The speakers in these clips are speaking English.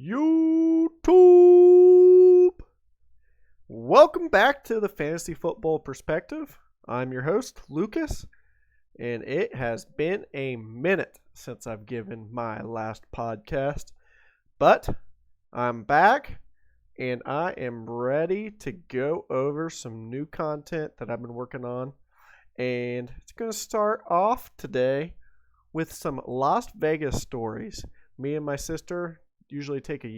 YouTube. Welcome back to the Fantasy Football Perspective. I'm your host, Lucas, and it has been a minute since I've given my last podcast, but I'm back and I am ready to go over some new content that I've been working on. And it's going to start off today with some Las Vegas stories. Me and my sister usually take a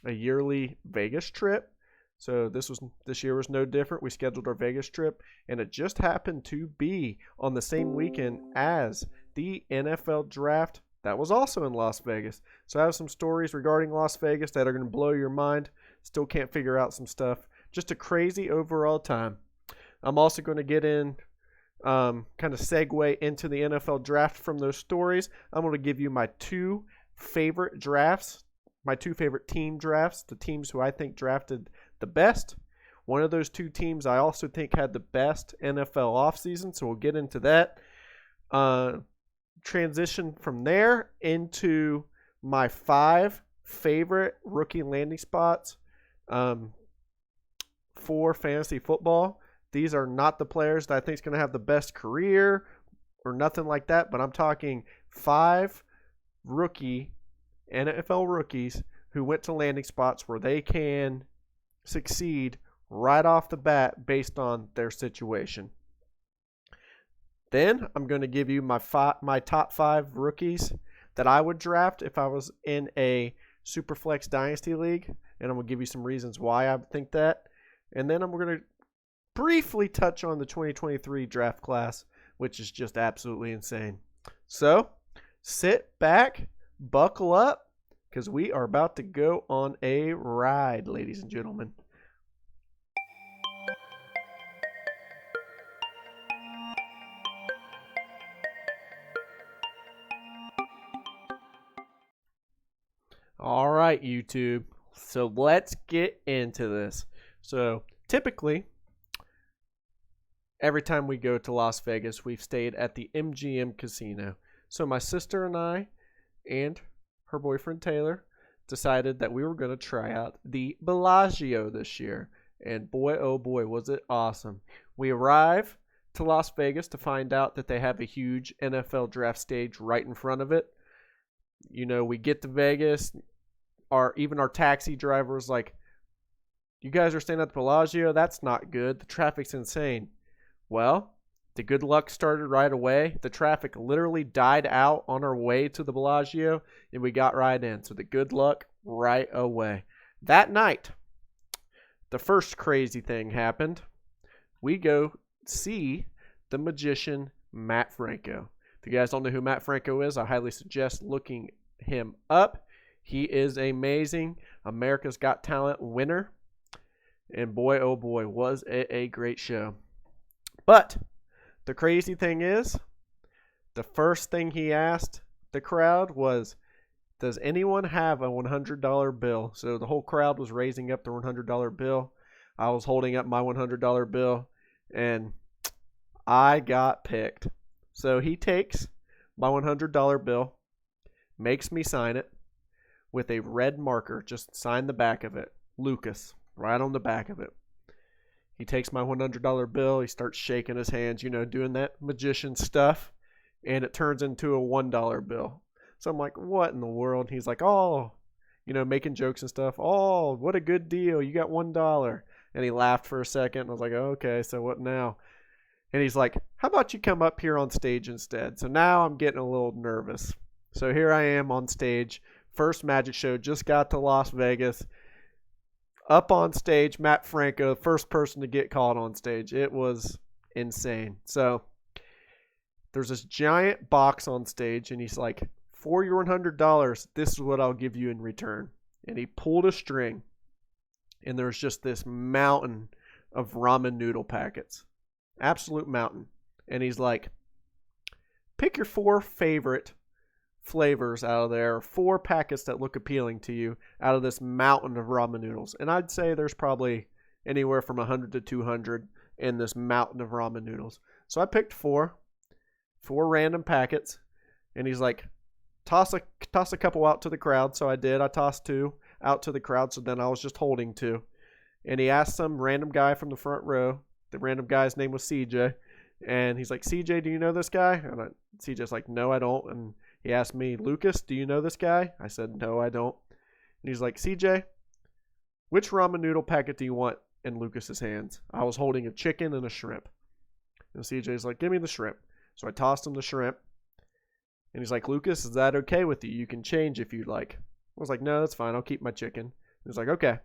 yearly Vegas trip. So this year was no different. We scheduled our Vegas trip, and it just happened to be on the same weekend as the NFL draft that was also in Las Vegas. So I have some stories regarding Las Vegas that are going to blow your mind. Still can't figure out some stuff. Just a crazy overall time. I'm also going to get in, kind of segue into the NFL draft from those stories. I'm going to give you my two favorite drafts, my two favorite team drafts, the teams who I think drafted the best. One of those two teams I also think had the best NFL offseason, so we'll get into that. Transition from there into my 5 favorite rookie landing spots for fantasy football. These are not the players that I think is going to have the best career or nothing like that, but I'm talking 5 NFL rookies who went to landing spots where they can succeed right off the bat based on their situation. Then I'm going to give you my top 5 rookies that I would draft if I was in a Superflex Dynasty League, and I'm going to give you some reasons why I think that. And then I'm going to briefly touch on the 2023 draft class, which is just absolutely insane. So sit back, buckle up, because we are about to go on a ride, ladies and gentlemen. All right, YouTube. So let's get into this. So typically, every time we go to Las Vegas, we've stayed at the MGM Casino. So my sister and I and her boyfriend Taylor decided that we were going to try out the Bellagio this year. And boy, oh boy, was it awesome. We arrive to Las Vegas to find out that they have a huge NFL draft stage right in front of it. You know, we get to Vegas, even our taxi driver was like, "You guys are staying at the Bellagio? That's not good. The traffic's insane." Well, the good luck started right away. The traffic literally died out on our way to the Bellagio, and we got right in. So the good luck right away. That night, the first crazy thing happened. We go see the magician Matt Franco. If you guys don't know who Matt Franco is, I highly suggest looking him up. He is amazing. America's Got Talent winner. And boy, oh boy, was it a great show. But the crazy thing is, the first thing he asked the crowd was, "Does anyone have a $100 bill?" So the whole crowd was raising up the $100 bill. I was holding up my $100 bill, and I got picked. So he takes my $100 bill, makes me sign it with a red marker, just sign the back of it, Lucas, right on the back of it. He takes my $100 bill, he starts shaking his hands, doing that magician stuff, and it turns into a $1 bill. So I'm like, what in the world? He's like, "Oh," making jokes and stuff. "Oh, what a good deal. You got $1. And he laughed for a second. And I was like, "Oh, okay, so what now?" And he's like, "How about you come up here on stage instead?" So now I'm getting a little nervous. So here I am on stage. First magic show, just got to Las Vegas. Up on stage, Matt Franco, first person to get called on stage. It was insane. So there's this giant box on stage, and he's like, "For your $100, this is what I'll give you in return." And he pulled a string, and there's just this mountain of ramen noodle packets. Absolute mountain. And he's like, "Pick your 4 favorite flavors out of there, 4 packets that look appealing to you out of this mountain of ramen noodles." And I'd say there's probably anywhere from 100 to 200 in this mountain of ramen noodles. So I picked 4 random packets, and he's like, toss a couple out to the crowd. So I did. I tossed 2 out to the crowd. So then I was just holding 2. And he asked some random guy from the front row. The random guy's name was CJ. And he's like, CJ, do you know this guy? And CJ's like, no, I don't. And he asked me, Lucas, do you know this guy? I said, no, I don't. And he's like, CJ, which ramen noodle packet do you want in Lucas's hands? I was holding a chicken and a shrimp. And CJ's like, give me the shrimp. So I tossed him the shrimp. And he's like, Lucas, is that okay with you? You can change if you'd like. I was like, no, that's fine. I'll keep my chicken. He's like, okay,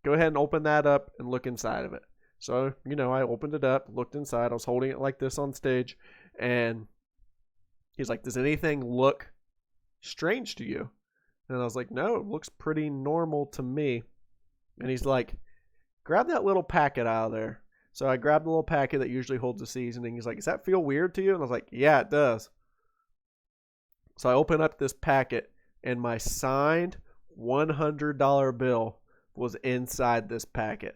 go ahead and open that up and look inside of it. So, I opened it up, looked inside. I was holding it like this on stage. And he's like, does anything look strange to you? And I was like, no, it looks pretty normal to me. And he's like, grab that little packet out of there. So I grabbed the little packet that usually holds the seasoning. He's like, does that feel weird to you? And I was like, yeah, it does. So I open up this packet, and my signed $100 bill was inside this packet.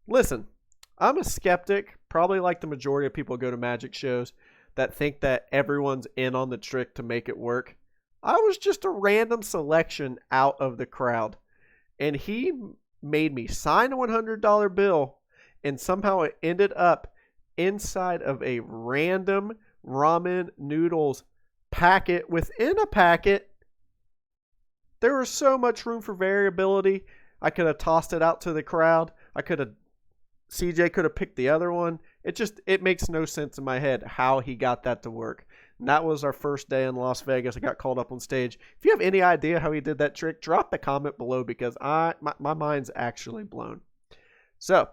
Listen, I'm a skeptic, probably like the majority of people who go to magic shows that think that everyone's in on the trick to make it work. I was just a random selection out of the crowd. And he made me sign a $100 bill, and somehow it ended up inside of a random ramen noodles packet within a packet. There was so much room for variability. I could have tossed it out to the crowd. CJ could have picked the other one. It makes no sense in my head how he got that to work. And that was our first day in Las Vegas. I got called up on stage. If you have any idea how he did that trick, drop the comment below, because my mind's actually blown. So,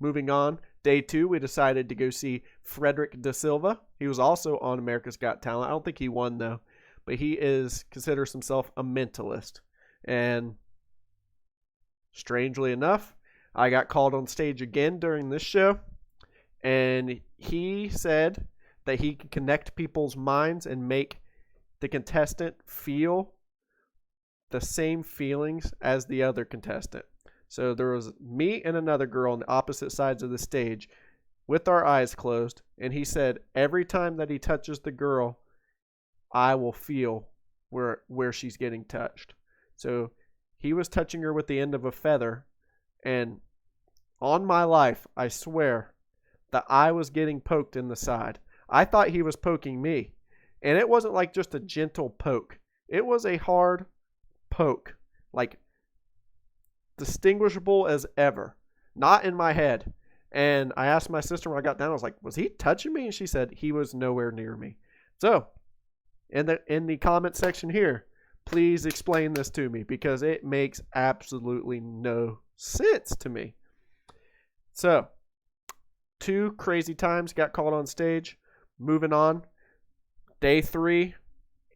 moving on, day 2, we decided to go see Frederick Da Silva. He was also on America's Got Talent. I don't think he won, though, but he considers himself a mentalist. And strangely enough, I got called on stage again during this show, and he said that he can connect people's minds and make the contestant feel the same feelings as the other contestant. So there was me and another girl on the opposite sides of the stage with our eyes closed, and he said every time that he touches the girl, I will feel where she's getting touched. So he was touching her with the end of a feather, and on my life, I swear that I was getting poked in the side. I thought he was poking me, and it wasn't like just a gentle poke. It was a hard poke, like distinguishable as ever, not in my head. And I asked my sister when I got down, I was like, was he touching me? And she said he was nowhere near me. So in the comment section here, please explain this to me, because it makes absolutely no sense to me. So 2 crazy times got called on stage. Moving on, day 3,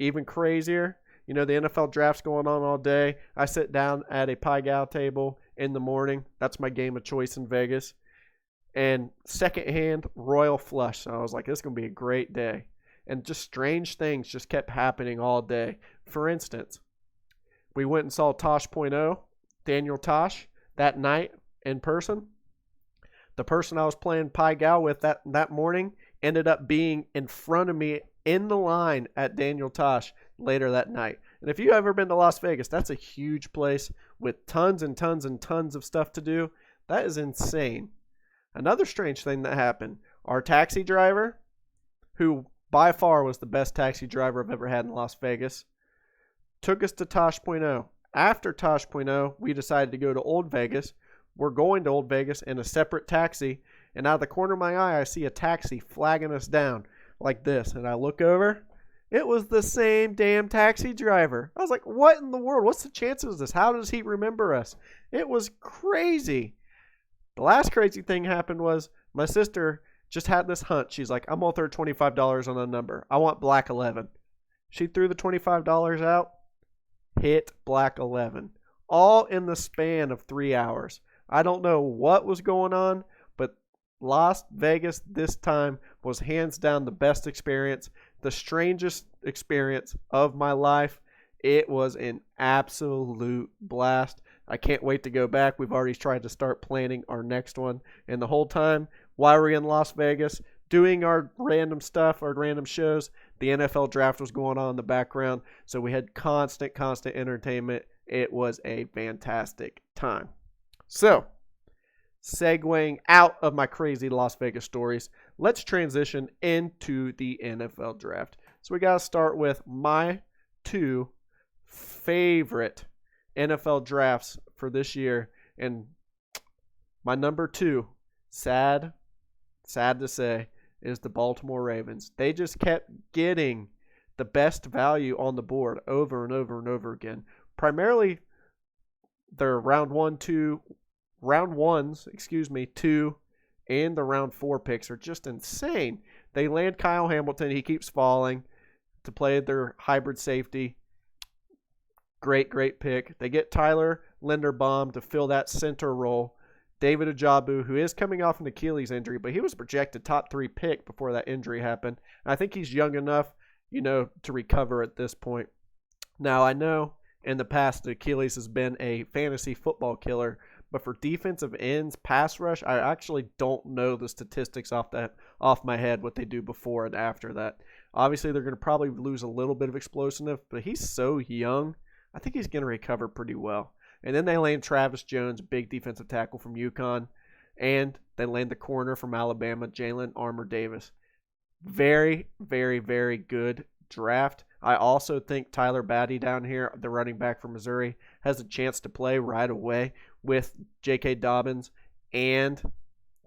even crazier. The NFL draft's going on all day. I sit down at a Pai Gow table in the morning. That's my game of choice in Vegas. And secondhand royal flush. So I was like, this is going to be a great day. And just strange things just kept happening all day. For instance, we went and saw Tosh.0, Daniel Tosh, that night in person. The person I was playing Pai Gow with that morning ended up being in front of me in the line at Daniel Tosh later that night. And if you've ever been to Las Vegas, that's a huge place with tons and tons and tons of stuff to do. That is insane. Another strange thing that happened, our taxi driver, who by far was the best taxi driver I've ever had in Las Vegas, took us to Tosh.0. After Tosh.0, we decided to go to Old Vegas. We're going to Old Vegas in a separate taxi, and out of the corner of my eye, I see a taxi flagging us down like this, and I look over. It was the same damn taxi driver. I was like, what in the world? What's the chances of this? How does he remember us? It was crazy. The last crazy thing happened was my sister just had this hunch. She's like, I'm going to throw $25 on a number. I want black 11. She threw the $25 out, hit black 11, all in the span of 3 hours. I don't know what was going on, but Las Vegas this time was hands down the best experience, the strangest experience of my life. It was an absolute blast. I can't wait to go back. We've already tried to start planning our next one. And the whole time while we're in Las Vegas doing our random stuff, our random shows, The NFL draft was going on in the background, so we had constant entertainment. It was a fantastic time. So, segueing out of my crazy Las Vegas stories, let's transition into the NFL draft. So we got to start with my 2 favorite NFL drafts for this year. And my number 2, sad to say, is the Baltimore Ravens. They just kept getting the best value on the board over and over and over again. Primarily their round 2, and the round 4 picks are just insane. They land Kyle Hamilton. He keeps falling to play their hybrid safety. Great pick. They get Tyler Linderbaum to fill that center role. David Ajabu, who is coming off an Achilles injury, but he was projected top 3 pick before that injury happened. And I think he's young enough, to recover at this point. Now, I know in the past Achilles has been a fantasy football killer, but for defensive ends, pass rush, I actually don't know the statistics off my head, what they do before and after that. Obviously, they're going to probably lose a little bit of explosiveness, but he's so young. I think he's going to recover pretty well. And then they land Travis Jones, big defensive tackle from UConn, and they land the corner from Alabama, Jalen Armour-Davis. Very, very, very good draft. I also think Tyler Batty down here, the running back from Missouri, has a chance to play right away with J.K. Dobbins and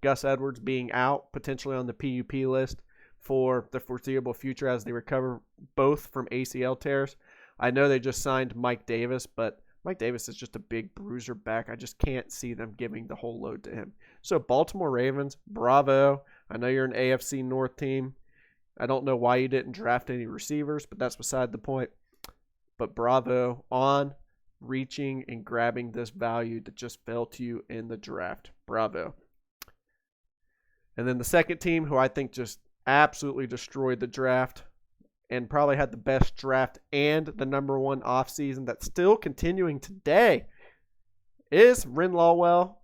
Gus Edwards being out, potentially on the PUP list for the foreseeable future as they recover both from ACL tears. I know they just signed Mike Davis, but Mike Davis is just a big bruiser back. I just can't see them giving the whole load to him. So Baltimore Ravens, bravo. I know you're an AFC North team. I don't know why you didn't draft any receivers, but that's beside the point. But bravo on reaching and grabbing this value that just fell to you in the draft. Bravo. And then the second team, who I think just absolutely destroyed the draft and probably had the best draft and the number 1 offseason that's still continuing today, is Ren Lawwell,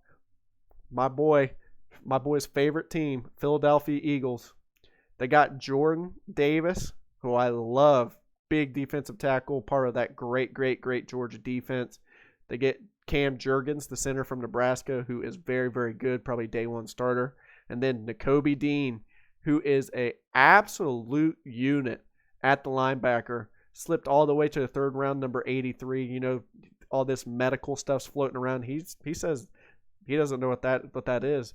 my boy's favorite team, Philadelphia Eagles. They got Jordan Davis, who I love, big defensive tackle, part of that great Georgia defense. They get Cam Jurgens, the center from Nebraska, who is very, very good, probably day 1 starter. And then Nakobe Dean, who is an absolute unit at the linebacker, slipped all the way to the 3rd round, number 83. All this medical stuff's floating around. He says he doesn't know what that is,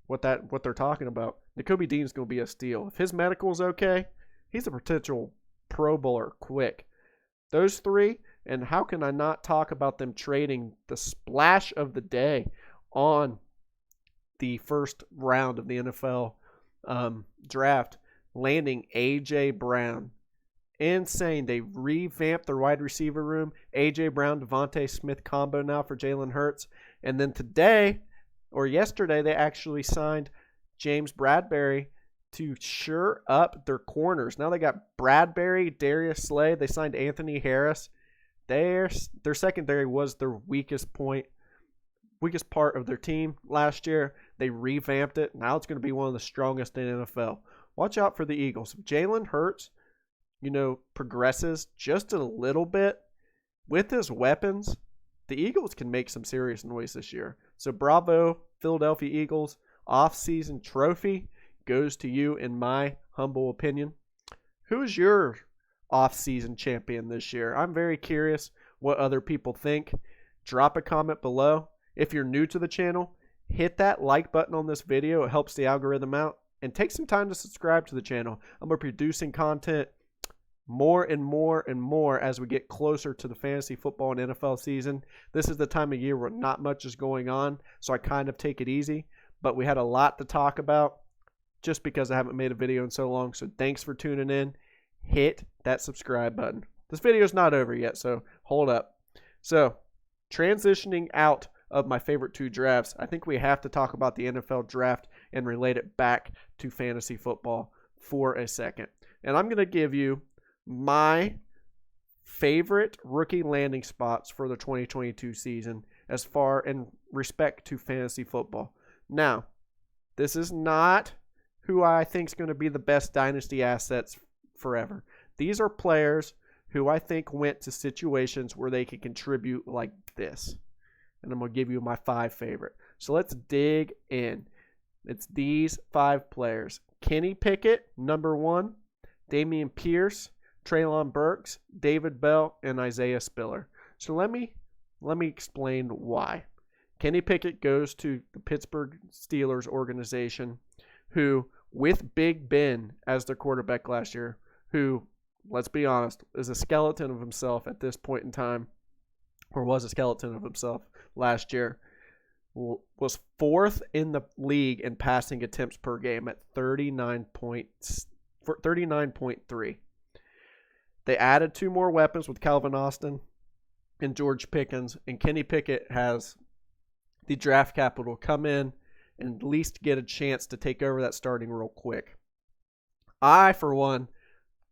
what they're talking about. Nakobe Dean's going to be a steal. If his medical's okay, he's a potential Pro Bowler quick. Those 3, and how can I not talk about them trading the splash of the day on the first round of the NFL draft, landing A.J. Brown. Insane. They revamped their wide receiver room. A.J. Brown, Devontae Smith combo now for Jalen Hurts. And then yesterday, they actually signed James Bradbury to shore up their corners. Now they got Bradbury, Darius Slay. They signed Anthony Harris. Their secondary was their weakest part of their team last year. They revamped it. Now it's going to be one of the strongest in the NFL. Watch out for the Eagles. If Jalen Hurts, progresses just a little bit with his weapons, the Eagles can make some serious noise this year. So bravo, Philadelphia Eagles. Off-season trophy goes to you, in my humble opinion. Who is your off-season champion this year? I'm very curious what other people think. Drop a comment below. If you're new to the channel, hit that like button on this video. It helps the algorithm out. And take some time to subscribe to the channel. I'm going to be producing content more and more as we get closer to the fantasy football and NFL season. This is the time of year where not much is going on, so I kind of take it easy. But we had a lot to talk about just because I haven't made a video in so long. So thanks for tuning in. Hit that subscribe button. This video is not over yet, so hold up. So transitioning out of my favorite 2 drafts, I think we have to talk about the NFL draft and relate it back to fantasy football for a second. And I'm going to give you my favorite rookie landing spots for the 2022 season as far in respect to fantasy football. Now, this is not who I think is going to be the best dynasty assets forever. These are players who I think went to situations where they could contribute like this. And I'm going to give you my 5 favorite. So let's dig in. It's these 5 players. Kenny Pickett, number 1. Dameon Pierce, Treylon Burks, David Bell, and Isaiah Spiller. So let me explain why. Kenny Pickett goes to the Pittsburgh Steelers organization, who, with Big Ben as their quarterback last year, who, let's be honest, is a skeleton of himself at this point in time, or was a skeleton of himself last year, was 4th in the league in passing attempts per game at 39.3. They added 2 more weapons with Calvin Austin and George Pickens, and Kenny Pickett has the draft capital come in and at least get a chance to take over that starting role quick. I, for one,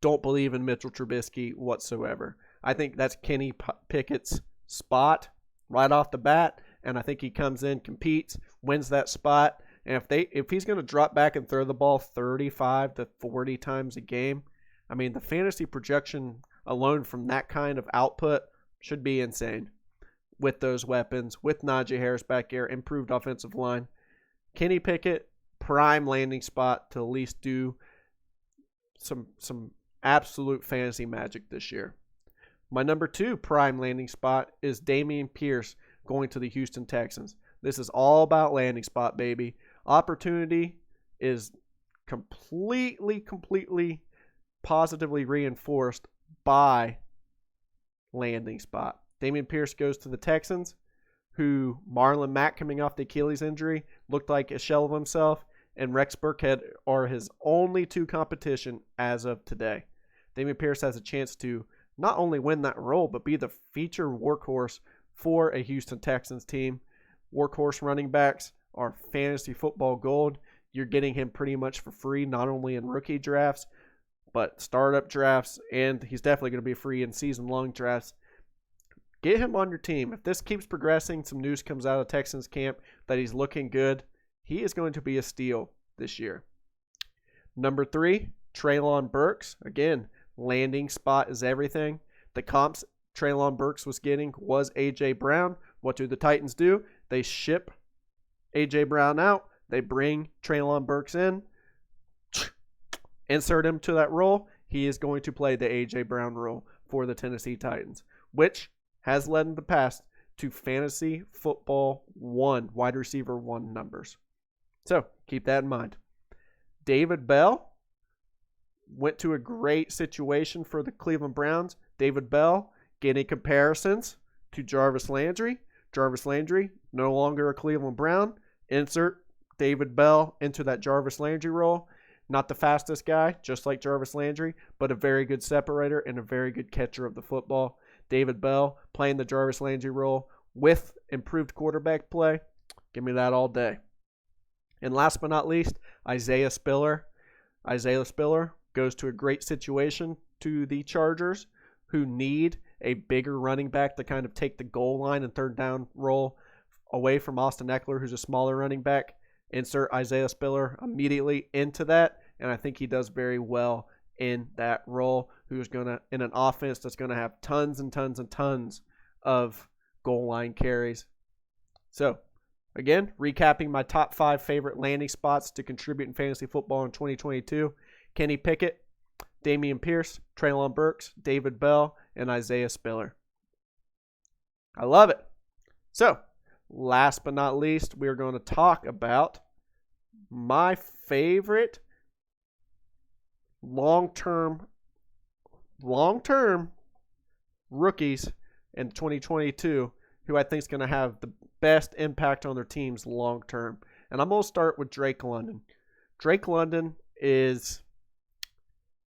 don't believe in Mitchell Trubisky whatsoever. I think that's Kenny Pickett's spot right off the bat, and I think he comes in, competes, wins that spot, and if he's going to drop back and throw the ball 35 to 40 times a game, I mean, the fantasy projection alone from that kind of output should be insane. With those weapons, with Najee Harris back here, improved offensive line, Kenny Pickett, prime landing spot to at least do some absolute fantasy magic this year. My number 2 prime landing spot is Dameon Pierce going to the Houston Texans. This is all about landing spot, baby. Opportunity is completely, positively reinforced by landing spot. Dameon Pierce goes to the Texans, who Marlon Mack, coming off the Achilles injury, looked like a shell of himself, and Rex Burkhead are his only 2 competition as of today. Dameon Pierce has a chance to not only win that role, but be the feature workhorse for a Houston Texans team. Workhorse running backs are fantasy football gold. You're getting him pretty much for free, not only in rookie drafts, but startup drafts, and he's definitely going to be free in season-long drafts. Get him on your team. If this keeps progressing, some news comes out of Texans camp that he's looking good, he is going to be a steal this year. Number 3, Treylon Burks. Again, landing spot is everything. The comps Treylon Burks was getting was A.J. Brown. What do the Titans do? They ship A.J. Brown out. They bring Treylon Burks in. Insert him to that role. He is going to play the A.J. Brown role for the Tennessee Titans, which has led in the past to fantasy football 1, wide receiver 1 numbers. So keep that in mind. David Bell went to a great situation for the Cleveland Browns. David Bell getting comparisons to Jarvis Landry. Jarvis Landry, no longer a Cleveland Brown. Insert David Bell into that Jarvis Landry role. Not the fastest guy, just like Jarvis Landry, but a very good separator and a very good catcher of the football. David Bell playing the Jarvis Landry role with improved quarterback play. Give me that all day. And last but not least, Isaiah Spiller. Isaiah Spiller goes to a great situation to the Chargers, who need a bigger running back to kind of take the goal line and third down role away from Austin Eckler, who's a smaller running back. Insert Isaiah Spiller immediately into that, and I think he does very well in that role, who's going to, in an offense that's going to have tons and tons and tons of goal line carries. So, again, recapping my top 5 favorite landing spots to contribute in fantasy football in 2022. Kenny Pickett, Dameon Pierce, Treylon Burks, David Bell, and Isaiah Spiller. I love it. So, last but not least, we're going to talk about my favorite long-term rookies in 2022 who I think is going to have the best impact on their teams long-term. And I'm going to start with Drake London. Drake London is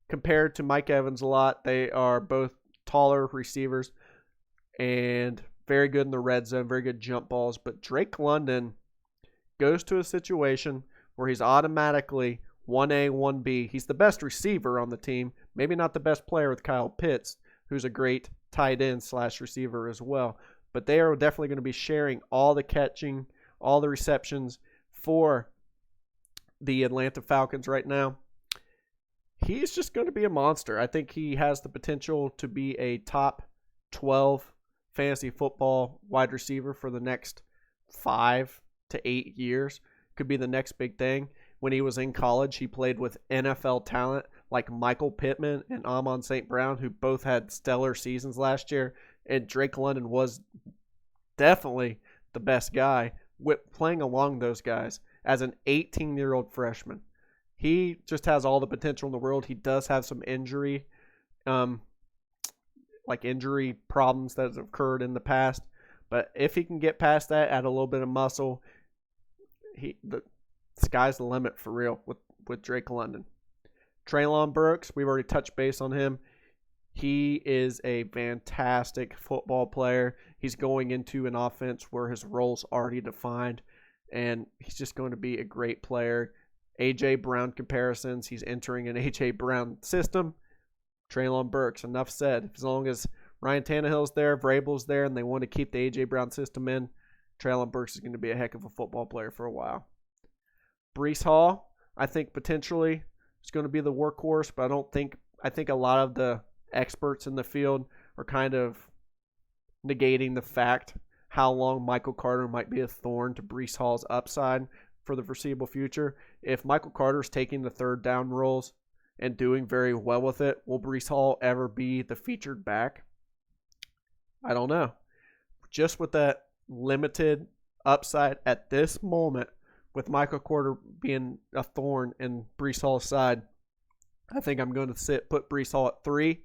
compared to Mike Evans a lot. They are both taller receivers and very good in the red zone, very good jump balls. But Drake London goes to a situation where he's automatically 1A, 1B. He's the best receiver on the team. Maybe not the best player with Kyle Pitts, who's a great tight end / receiver as well. But they are definitely going to be sharing all the catching, all the receptions for the Atlanta Falcons right now. he's just going to be a monster. I think he has the potential to be a top 12 fantasy football wide receiver for the next 5 to 8 years. Could be the next big thing. When he was in college, he played with NFL talent like Michael Pittman and Amon St. Brown, who both had stellar seasons last year. And Drake London was definitely the best guy with playing along those guys as an 18-year-old freshman. He just has all the potential in the world. He does have some injury problems that have occurred in the past. But if he can get past that, add a little bit of muscle, the sky's the limit for real with Drake London. Treylon Burks, we've already touched base on him. He is a fantastic football player. He's going into an offense where his role's already defined, and he's just going to be a great player. A.J. Brown comparisons, he's entering an A.J. Brown system. Treylon Burks, enough said. As long as Ryan Tannehill's there, Vrabel's there, and they want to keep the A.J. Brown system in, Treylon Burks is going to be a heck of a football player for a while. Breece Hall, I think potentially is going to be the workhorse, but I think a lot of the experts in the field are kind of negating the fact how long Michael Carter might be a thorn to Breece Hall's upside for the foreseeable future. If Michael Carter's taking the third down roles and doing very well with it, will Breece Hall ever be the featured back? I don't know. Just with that limited upside at this moment, with Michael Carter being a thorn in Breece Hall's side, I think I'm going to put Breece Hall at 3,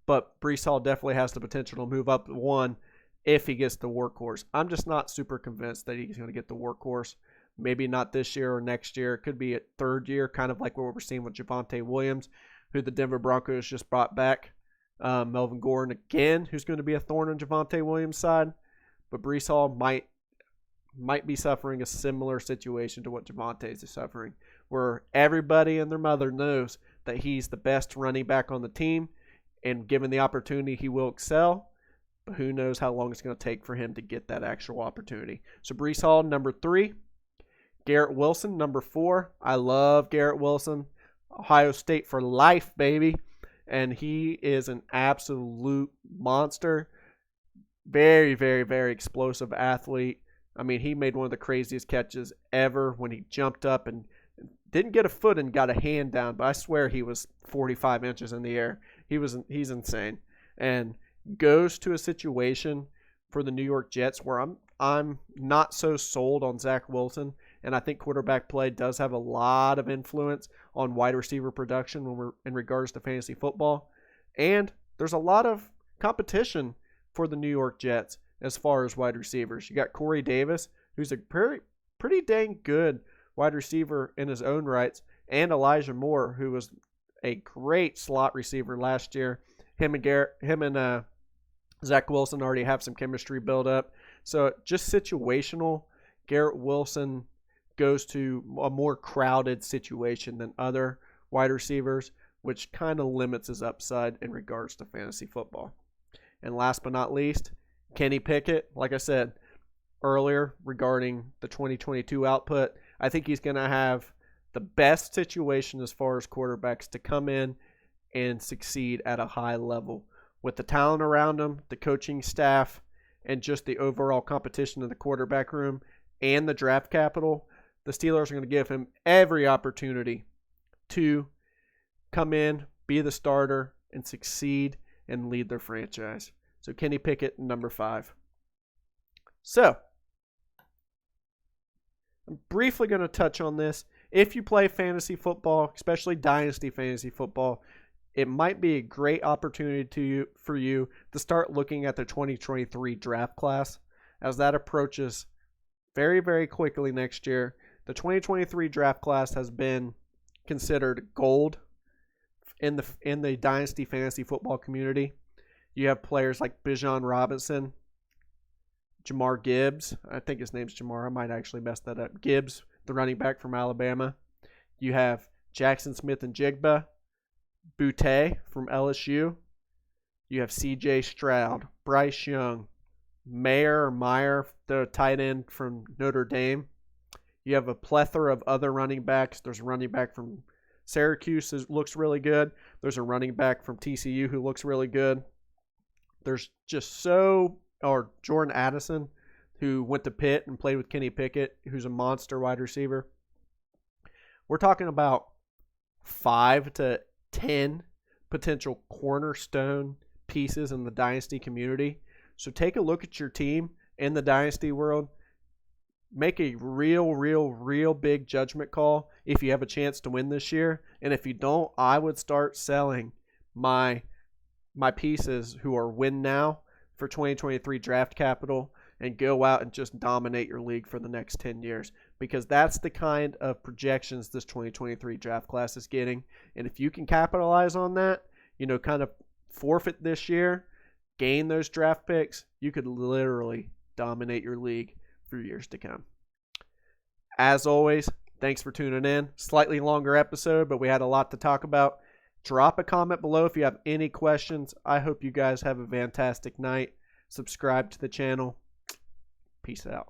but Breece Hall definitely has the potential to move up to 1 if he gets the workhorse. I'm just not super convinced that he's going to get the workhorse. Maybe not this year or next year. It could be a third year, kind of like what we're seeing with Javonte Williams, who the Denver Broncos just brought back. Melvin Gordon again, who's going to be a thorn on Javonte Williams' side. But Breece Hall might be suffering a similar situation to what Javonte is suffering, where everybody and their mother knows that he's the best running back on the team, and given the opportunity, he will excel. But who knows how long it's going to take for him to get that actual opportunity. So Breece Hall, number 3. Garrett Wilson, number 4. I love Garrett Wilson. Ohio State for life, baby. And he is an absolute monster. Very, very, very explosive athlete. I mean, he made one of the craziest catches ever when he jumped up and didn't get a foot and got a hand down, but I swear he was 45 inches in the air. He's insane. And goes to a situation for the New York Jets where I'm not so sold on Zach Wilson, and I think quarterback play does have a lot of influence on wide receiver production when we're in regards to fantasy football. And there's a lot of competition for the New York Jets as far as wide receivers. You got Corey Davis, who's a pretty dang good wide receiver in his own rights, and Elijah Moore, who was a great slot receiver last year. Him and Zach Wilson already have some chemistry built up. So just situational. Garrett Wilson goes to a more crowded situation than other wide receivers, which kind of limits his upside in regards to fantasy football. And last but not least, Kenny Pickett. Like I said earlier regarding the 2022 output, I think he's going to have the best situation as far as quarterbacks to come in and succeed at a high level. With the talent around him, the coaching staff, and just the overall competition in the quarterback room and the draft capital, the Steelers are going to give him every opportunity to come in, be the starter, and succeed and lead their franchise. So Kenny Pickett, number 5. So, I'm briefly going to touch on this. If you play fantasy football, especially Dynasty fantasy football, it might be a great opportunity for you to start looking at the 2023 draft class as that approaches very, very quickly next year. The 2023 draft class has been considered gold in the Dynasty fantasy football community. You have players like Bijan Robinson, Jamar Gibbs. I think his name's Jamar. I might actually mess that up. Gibbs, the running back from Alabama. You have Jackson Smith and Jigba, Boutte from LSU. You have C.J. Stroud, Bryce Young, Meyer, the tight end from Notre Dame. You have a plethora of other running backs. There's a running back from Syracuse looks really good. There's a running back from TCU who looks really good. There's just or Jordan Addison, who went to Pitt and played with Kenny Pickett, who's a monster wide receiver. We're talking about 5 to 10 potential cornerstone pieces in the Dynasty community. So take a look at your team in the Dynasty world. Make a real big judgment call if you have a chance to win this year. And if you don't, I would start selling my pieces who are win now for 2023 draft capital and go out and just dominate your league for the next 10 years, because that's the kind of projections this 2023 draft class is getting. And if you can capitalize on that, kind of forfeit this year, gain those draft picks, you could literally dominate your league for years to come. As always, thanks for tuning in. Slightly longer episode, but we had a lot to talk about. Drop a comment below if you have any questions. I hope you guys have a fantastic night. Subscribe to the channel. Peace out.